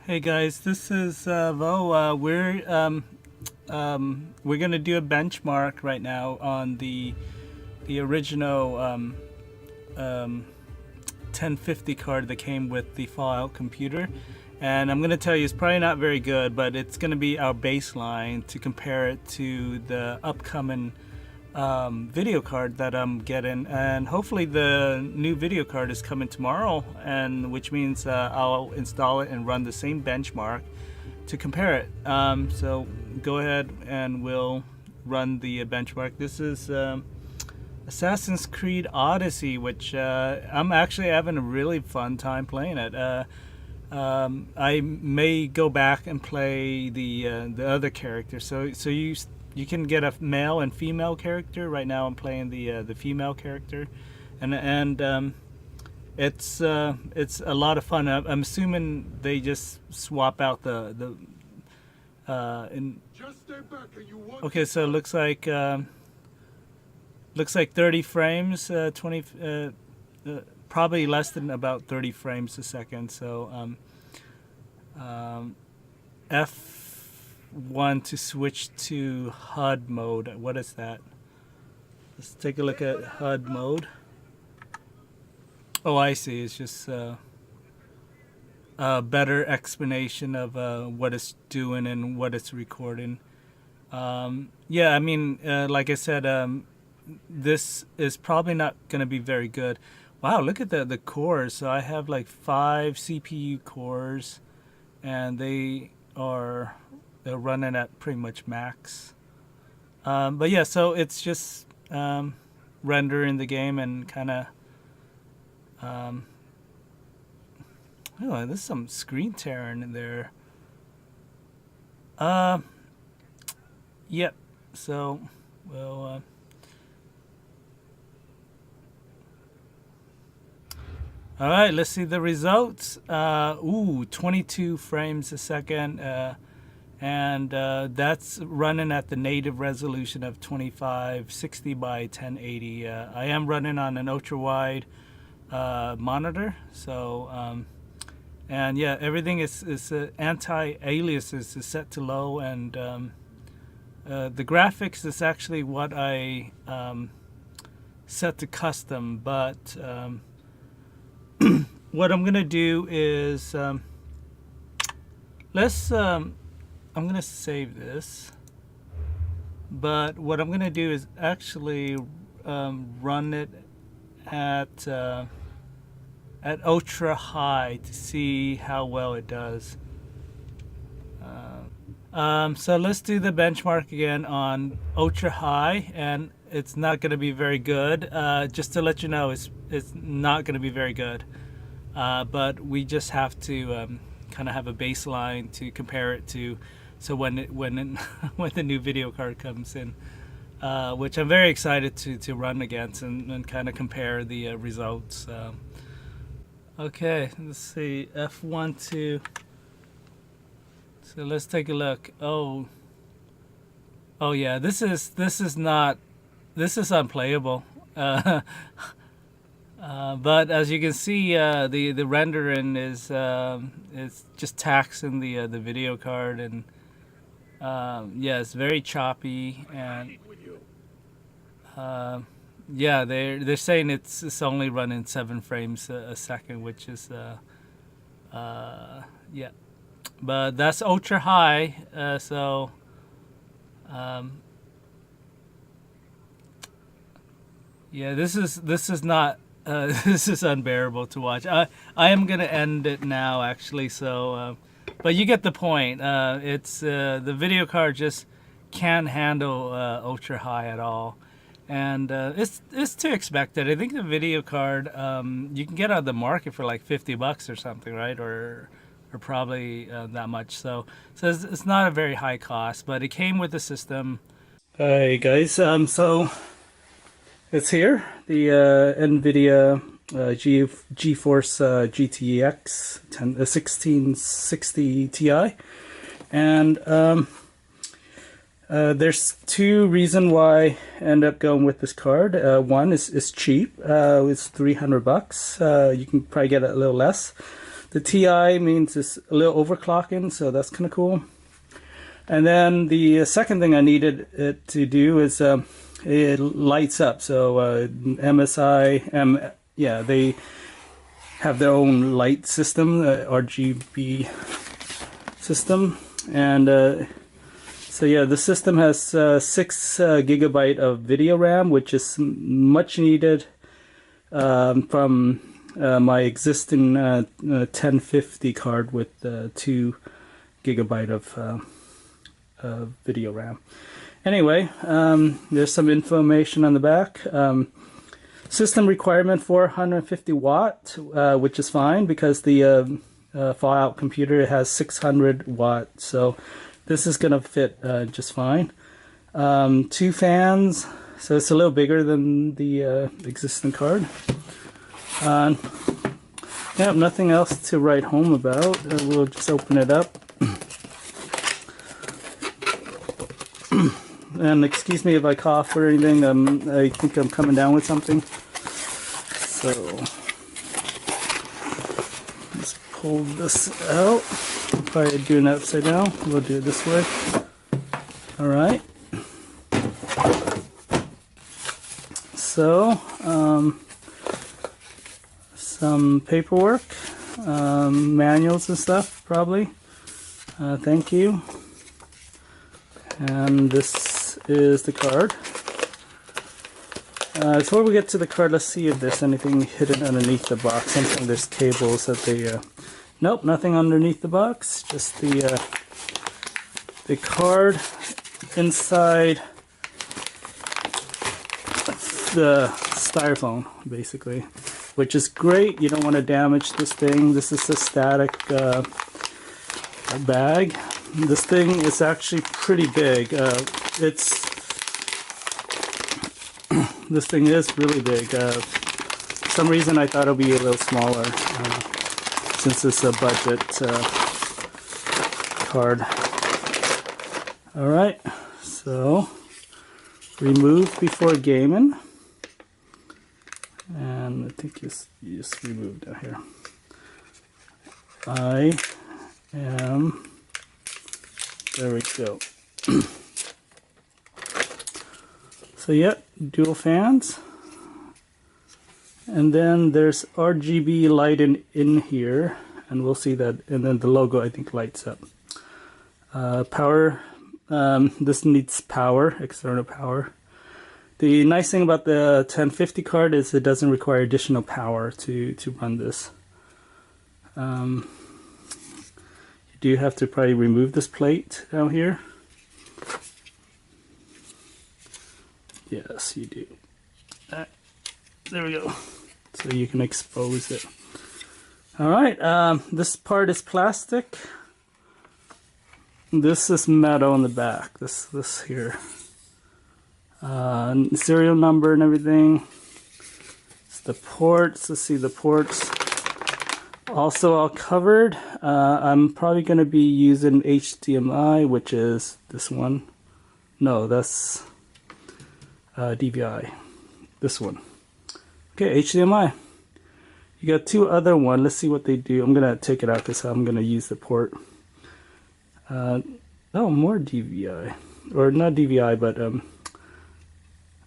Hey guys, this is Vo. We're gonna do a benchmark right now on the original 1050 card that came with the Fallout computer, and I'm gonna tell you it's probably not very good, but it's gonna be our baseline to compare it to the upcoming video card that I'm getting, and hopefully the new video card is coming tomorrow, and which means I'll install it and run the same benchmark to compare it. So go ahead and we'll run the benchmark. This is Assassin's Creed Odyssey, which I'm actually having a really fun time playing it. I may go back and play the other character. So you can get a male and female character. Right now I'm playing the female character, and it's a lot of fun. I'm assuming they just swap out the okay, so it looks like 30 frames, 20 probably less than about 30 frames a second. So F1 to switch to HUD mode. What is that? Let's take a look at HUD mode. Oh, I see. It's just a better explanation of what it's doing and what it's recording. Yeah, I mean, like I said, this is probably not going to be very good. Wow, look at the cores. So I have like 5 CPU cores, and they're running at pretty much max. But yeah, so it's just rendering the game and kind of oh, there's some screen tearing in there. Yep. So we'll all right, let's see the results. 22 frames a second, and that's running at the native resolution of 2560 by 1080. I am running on an ultra wide monitor, so and yeah, everything is anti-aliases is set to low, and the graphics is actually what I set to custom, but what I'm gonna do is I'm gonna save this, but what I'm gonna do is actually run it at ultra high to see how well it does. So let's do the benchmark again on ultra high, and it's not going to be very good. Just to let you know, it's not going to be very good. But we just have to kind of have a baseline to compare it to. So when the new video card comes in, which I'm very excited to run against and kind of compare the results. Okay, let's see, F1 to. So let's take a look. Oh yeah, this is unplayable. But as you can see, the rendering is it's just taxing the video card, and yeah, it's very choppy, and yeah, they're saying it's only running 7 frames a second, which is yeah, but that's ultra high, so yeah, this is not this is unbearable to watch. I am gonna end it now, actually. So, but you get the point. It's the video card just can't handle ultra high at all, and it's to expected. I think the video card you can get on the market for like $50 or something, right? Or probably that much. So it's not a very high cost, but it came with the system. Hi guys. So it's here, the Nvidia Geforce GTX 1660 Ti, and there's 2 reasons why I end up going with this card. One is cheap. It's $300. You can probably get it a little less. The TI means it's a little overclocking, so that's kind of cool. And then the second thing I needed it to do is it lights up. So MSI, yeah, they have their own light system, RGB system, and so yeah, the system has 6 gigabyte of video RAM, which is much needed from my existing 1050 card with 2 gigabyte of video RAM. Anyway, there's some information on the back. System requirement 450 watt, which is fine because the Fallout computer has 600 watt, so this is gonna fit just fine. 2 fans, so it's a little bigger than the existing card. Yeah, nothing else to write home about. We'll just open it up. And excuse me if I cough or anything. I think I'm coming down with something. So let's pull this out. Probably doing it upside down. We'll do it this way. All right. So some paperwork, manuals and stuff probably. Thank you. And this is the card. Before we get to the card, let's see if there's anything hidden underneath the box. Something, there's cables that they nope, nothing underneath the box, just the card inside the styrofoam, basically, which is great. You don't want to damage this thing. This is a static bag. This thing is actually pretty big. This thing is really big. For some reason I thought it would be a little smaller since it's a budget card. Alright, so remove before gaming. And I think you just remove down here. I am... There we go. So yeah, dual fans. And then there's RGB light in here. And we'll see that. And then the logo, I think, lights up. Power. This needs power, external power. The nice thing about the 1050 card is it doesn't require additional power to run this. You do have to probably remove this plate down here. Yes, you do. There we go. So you can expose it. Alright, this part is plastic. This is metal on the back. This here. Serial number and everything. It's the ports. Let's see the ports. Also all covered. I'm probably going to be using HDMI, which is this one. No, that's DVI. This one. Okay, HDMI. You got 2 other ones. Let's see what they do. I'm going to take it out because I'm going to use the port. Oh, more DVI. Or not DVI, but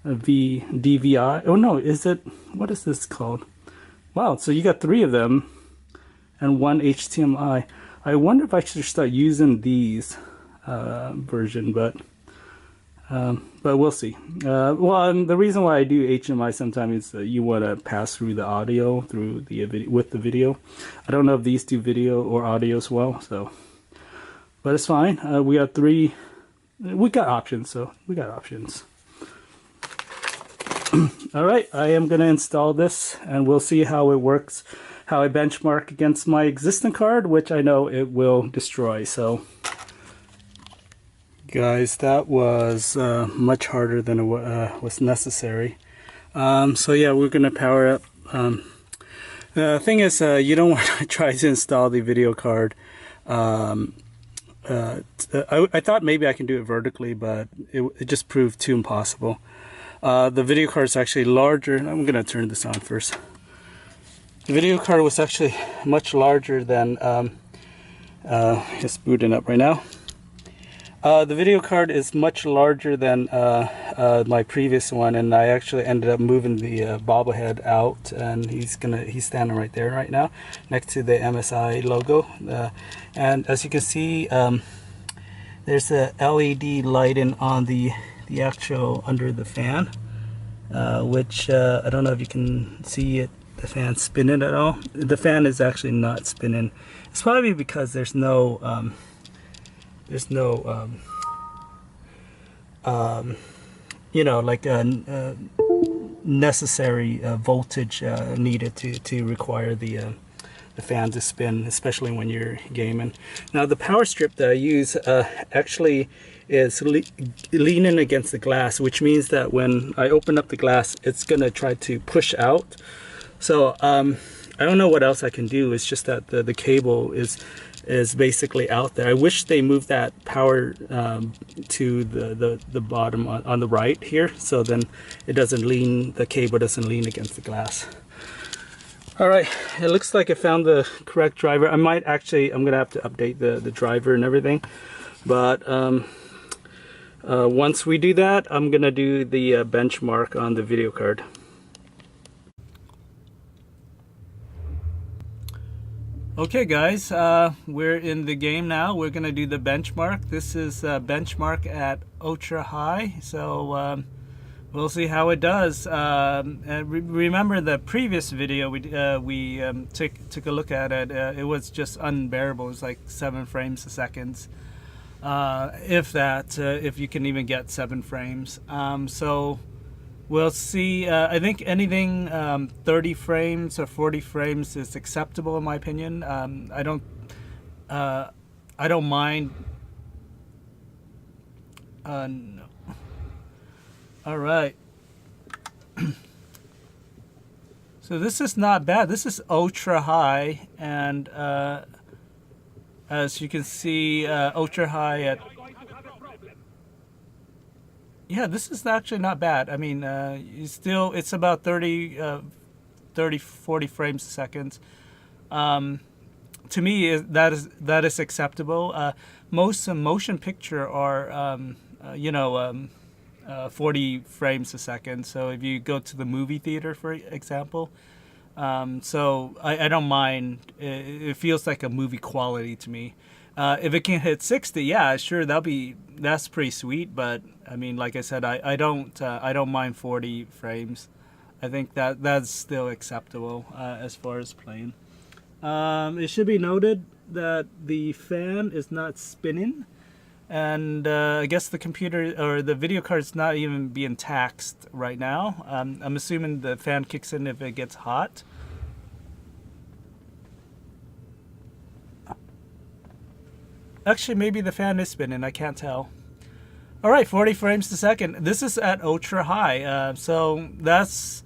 DVI. Oh no, is it? What is this called? Wow, so you got 3 of them and 1 HDMI. I wonder if I should start using these version, but we'll see. Well, the reason why I do HDMI sometimes is you want to pass through the audio through the with the video. I don't know if these do video or audio as well, so. But it's fine. We got 3. We got options, so we got options. Alright, I am going to install this and we'll see how it works, how I benchmark against my existing card, which I know it will destroy. So, guys, that was much harder than it was necessary. So yeah, we're going to power up. The thing is, you don't want to try to install the video card. I thought maybe I can do it vertically, but it just proved too impossible. The video card is actually larger. I'm going to turn this on first. The video card was actually much larger than, it's booting up right now. The video card is much larger than my previous one, and I actually ended up moving the bobblehead out, and he's standing right there right now next to the MSI logo. And as you can see, there's a LED lighting on the actual under the fan, which I don't know if you can see it, the fan spinning at all. The fan is actually not spinning. It's probably because there's no you know, like a necessary voltage needed to require the fan to spin, especially when you're gaming. Now the power strip that I use actually is leaning against the glass, which means that when I open up the glass, it's gonna try to push out. So I don't know what else I can do. It's just that the cable is basically out there. I wish they moved that power to the bottom on the right here, so then it doesn't lean, the cable doesn't lean against the glass. All right, it looks like I found the correct driver. I'm gonna have to update the driver and everything, but once we do that, I'm gonna do the benchmark on the video card. Okay guys, we're in the game now. We're gonna do the benchmark. This is benchmark at ultra high, so we'll see how it does. And remember the previous video we took a look at it. It was just unbearable. It was like 7 frames a second, if that, if you can even get 7 frames. So we'll see. I think anything 30 frames or 40 frames is acceptable in my opinion. I don't mind. No. All right. So this is not bad. This is ultra high, and as you can see, ultra high at. Yeah, this is actually not bad. I mean, it's about 30, 40 frames a second. To me, that is acceptable. Most motion picture are, 40 frames a second. So if you go to the movie theater, for example, so I don't mind. It feels like a movie quality to me. If it can hit 60, yeah, sure, that's pretty sweet. But I mean, like I said, I don't mind 40 frames. I think that's still acceptable as far as playing. It should be noted that the fan is not spinning, and I guess the computer or the video card is not even being taxed right now. I'm assuming the fan kicks in if it gets hot. Actually, maybe the fan is spinning. I can't tell. All right, 40 frames a second. This is at ultra high, so that's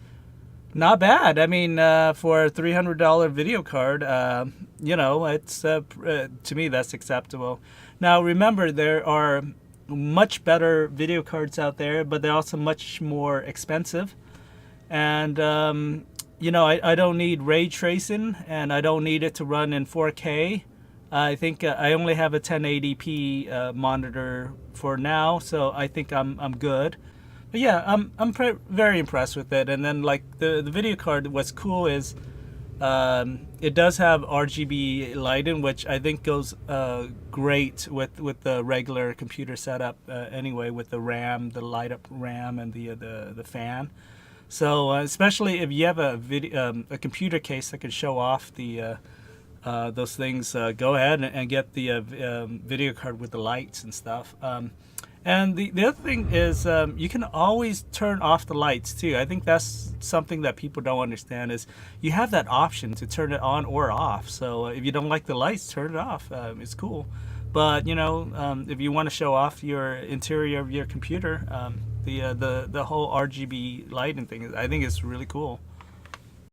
not bad. I mean, for a $300 video card, it's to me that's acceptable. Now, remember, there are much better video cards out there, but they're also much more expensive. And I don't need ray tracing, and I don't need it to run in 4K. I think I only have a 1080p monitor for now, so I think I'm good. But yeah, I'm very impressed with it. And then like the video card, what's cool is it does have RGB lighting, which I think goes great with the regular computer setup anyway, with the RAM, the light up RAM, and the fan. So especially if you have a computer case that can show off those things, go ahead and get the video card with the lights and stuff. And the other thing is you can always turn off the lights too. I think that's something that people don't understand, is you have that option to turn it on or off. So if you don't like the lights, turn it off. It's cool. But if you want to show off your interior of your computer, the whole RGB lighting thing, I think is really cool.